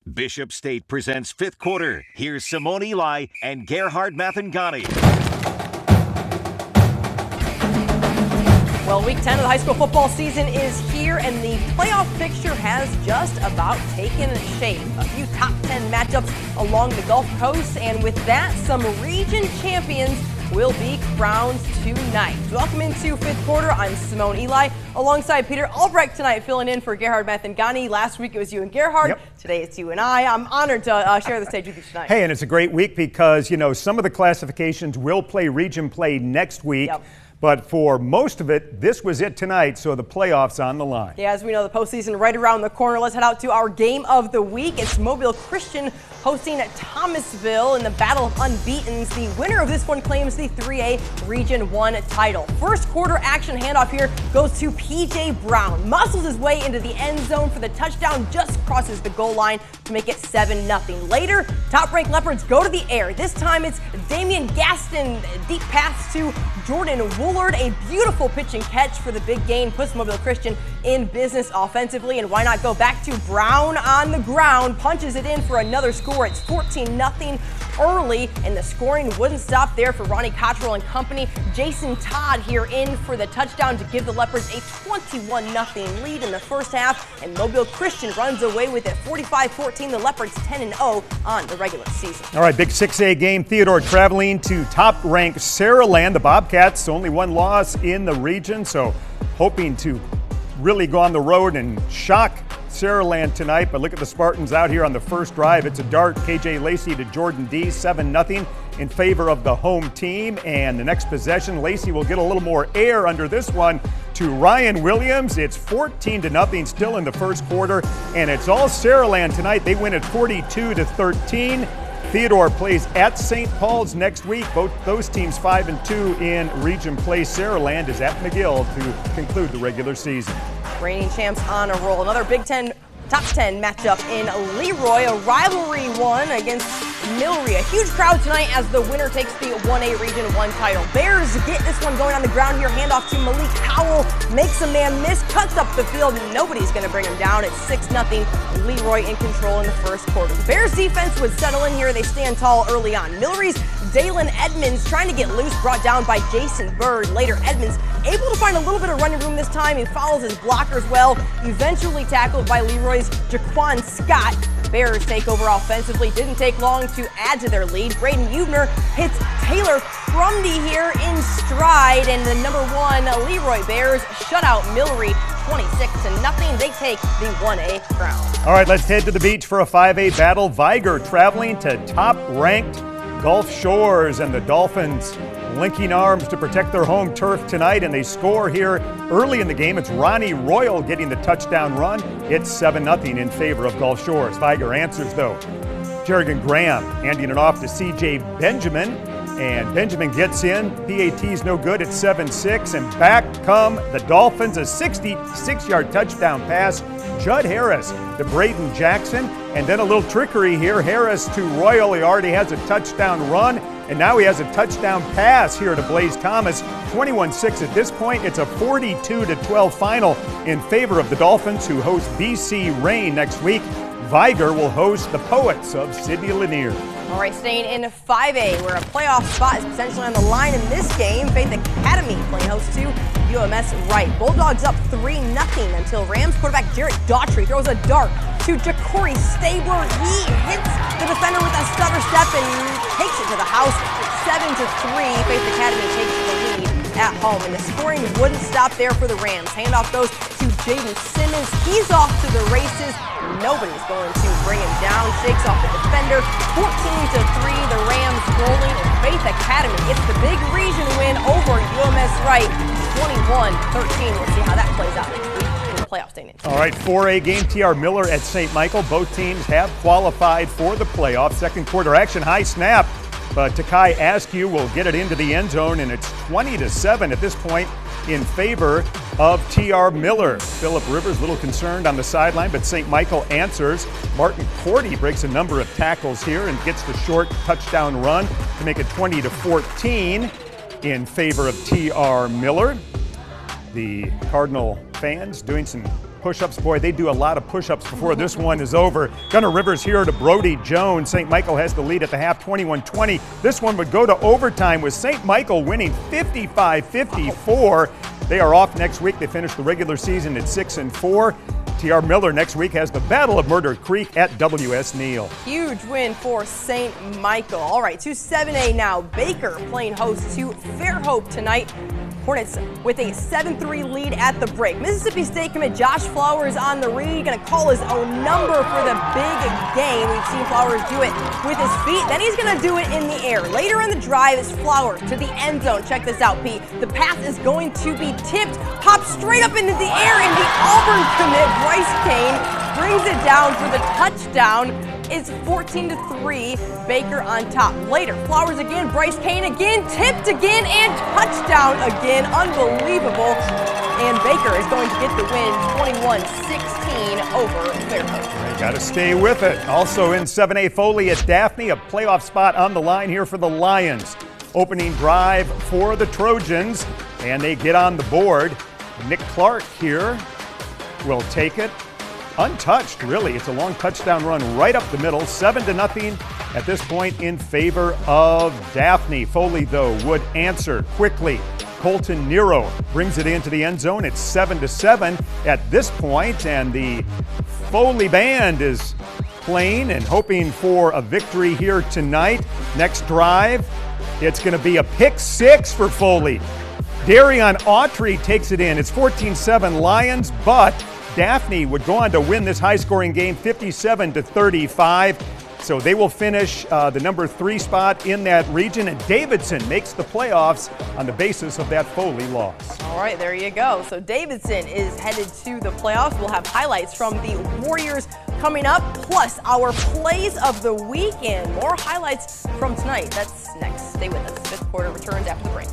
Bishop State presents fifth quarter. Here's Simone Eli and Gerhard Mathangani. Well, week 10 of the high school football season is here, and the playoff picture has just about taken shape. A few top 10 matchups along the Gulf Coast, and with that, some region champions will be crowned tonight. Welcome into fifth quarter. I'm Simone Eli, alongside Peter Albrecht tonight, filling in for Gerhard Mathangani. Last week it was you and Gerhard. Yep. Today it's you and I. I'm honored to share the stage with you tonight. Hey, and it's a great week because, you know, some of the classifications will play region play next week. Yep. But for most of it, this was it tonight, so the playoffs on the line. Yeah, as we know, the postseason right around the corner. Let's head out to our game of the week. It's Mobile Christian hosting Thomasville in the Battle of Unbeatens. The winner of this one claims the 3A Region 1 title. First quarter action handoff here goes to P.J. Brown. Muscles his way into the end zone for the touchdown, just crosses the goal line to make it 7-0. Later, top-ranked Leopards go to the air. This time it's Damian Gaston, deep pass to Jordan Woolard. A beautiful pitch and catch for the big gain puts Mobile Christian in business offensively. And why not go back to Brown on the ground, punches it in for another score. It's 14-0 early, and the scoring wouldn't stop there for Ronnie Cottrell and company. Jason Todd here in for the touchdown to give the Leopards a 21-0 lead in the first half, and Mobile Christian runs away with it 45-14. The Leopards 10-0 on the regular season. All right, big 6A game. Theodore traveling to top-ranked Sarahland. The Bobcats, only one loss in the region, so hoping to really go on the road and shock Sarahland tonight. But look at the Spartans out here on the first drive. It's a dart. KJ Lacey to Jordan D, 7-0 in favor of the home team. And the next possession, Lacey will get a little more air under this one to Ryan Williams. It's 14-0 still in the first quarter, and it's all Sarahland tonight. They win at 42-13. Theodore plays at St. Paul's next week. Both those teams 5-2 in region play. Sarahland is at McGill to conclude the regular season. Reigning champs on a roll. Another Big Ten top 10 matchup in Leroy, a rivalry one against Milry. A huge crowd tonight as the winner takes the 1A Region 1 title. Bears get this one going on the ground here. Handoff to Malik Howell. Makes a man miss. Cuts up the field. Nobody's going to bring him down. It's 6-0. Leroy in control in the first quarter. The Bears defense would settle in here. They stand tall early on. Milry's Dalen Edmonds trying to get loose. Brought down by Jason Bird. Later, Edmonds able to find a little bit of running room this time. He follows his blockers well. Eventually tackled by Leroy's Jaquan Scott. Bears take over offensively. Didn't take long to add to their lead. Braden Ubner hits Taylor Frumdy here in stride, and the number 1 Leroy Bears shut out Milry 26-0. They take the 1A crown. All right, let's head to the beach for a 5A battle. Viger traveling to top-ranked Gulf Shores, and the Dolphins linking arms to protect their home turf tonight, and they score here early in the game. It's Ronnie Royal getting the touchdown run. It's 7-0 in favor of Gulf Shores. Viger answers, though. Jerrigan Graham handing it off to C.J. Benjamin, and Benjamin gets in. PAT's no good. It's 7-6, and back come the Dolphins. A 66-yard touchdown pass. Judd Harris to Braden Jackson, and then a little trickery here. Harris to Royal. He already has a touchdown run, and now he has a touchdown pass here to Blaze Thomas. 21-6 at this point. It's a 42-12 final in favor of the Dolphins, who host BC Rain next week. Viger will host the Poets of Sidney Lanier. All right, staying in 5A, where a playoff spot is potentially on the line in this game. Faith Academy playing host to UMS Wright. Bulldogs up 3-0 until Rams quarterback Jarrett Daughtry throws a dart to Ja'Cory Stabler. He hits the defender with a stutter step and takes it to the house. 7-3. Faith Academy takes the lead at home, and the scoring wouldn't stop there for the Rams. Handoff goes to Jaden Simmons. He's off to the races. Nobody's going to bring him down. Shakes off the defender. 14-3, the Rams rolling, and Faith Academy gets the big region win over UMS Wright, 21-13. We'll see how that plays out next week in the playoff standings. All right, 4A game. TR Miller at St. Michael. Both teams have qualified for the playoffs. Second quarter action, high snap. But Takai Askew will get it into the end zone, and it's 20-7 at this point in favor of TR Miller. Philip Rivers a little concerned on the sideline, but St. Michael answers. Martin Cordy breaks a number of tackles here and gets the short touchdown run to make it 20-14 in favor of TR Miller. The Cardinal fans doing some push-ups. Boy, they do a lot of push-ups before this one is over. Gunner Rivers here to Brody Jones. St. Michael has the lead at the half, 21-20. This one would go to overtime with St. Michael winning 55-54. They are off next week. They finish the regular season at 6-4. T.R. Miller next week has the Battle of Murder Creek at W.S. Neal. Huge win for St. Michael. All right, to 7A now. Baker playing host to Fairhope tonight. Hornets with a 7-3 lead at the break. Mississippi State commit Josh Flowers on the read, going to call his own number for the big game. We've seen Flowers do it with his feet, then he's going to do it in the air. Later in the drive is Flowers to the end zone. Check this out, Pete. The pass is going to be tipped, pops straight up into the air, and the Auburn commit, Bryce Kane, brings it down for the touchdown. It's 14-3, Baker on top. Later, Flowers again, Bryce Kane again, tipped again, and touchdown again. Unbelievable. And Baker is going to get the win, 21-16 over Fairhope. Got to stay with it. Also in 7A, Foley at Daphne, a playoff spot on the line here for the Lions. Opening drive for the Trojans, and they get on the board. Nick Clark here will take it. Untouched, really. It's a long touchdown run right up the middle, 7-0 at this point in favor of Daphne. Foley, though, would answer quickly. Colton Nero brings it into the end zone. It's 7-7 at this point, and the Foley band is playing and hoping for a victory here tonight. Next drive, it's going to be a pick six for Foley. Darion Autry takes it in. It's 14-7 Lions, but Daphne would go on to win this high-scoring game 57-35. So they will finish the number 3 spot in that region, and Davidson makes the playoffs on the basis of that Foley loss. All right, there you go. So Davidson is headed to the playoffs. We'll have highlights from the Warriors coming up, plus our plays of the week and more highlights from tonight. That's next. Stay with us. Fifth quarter returns after the break.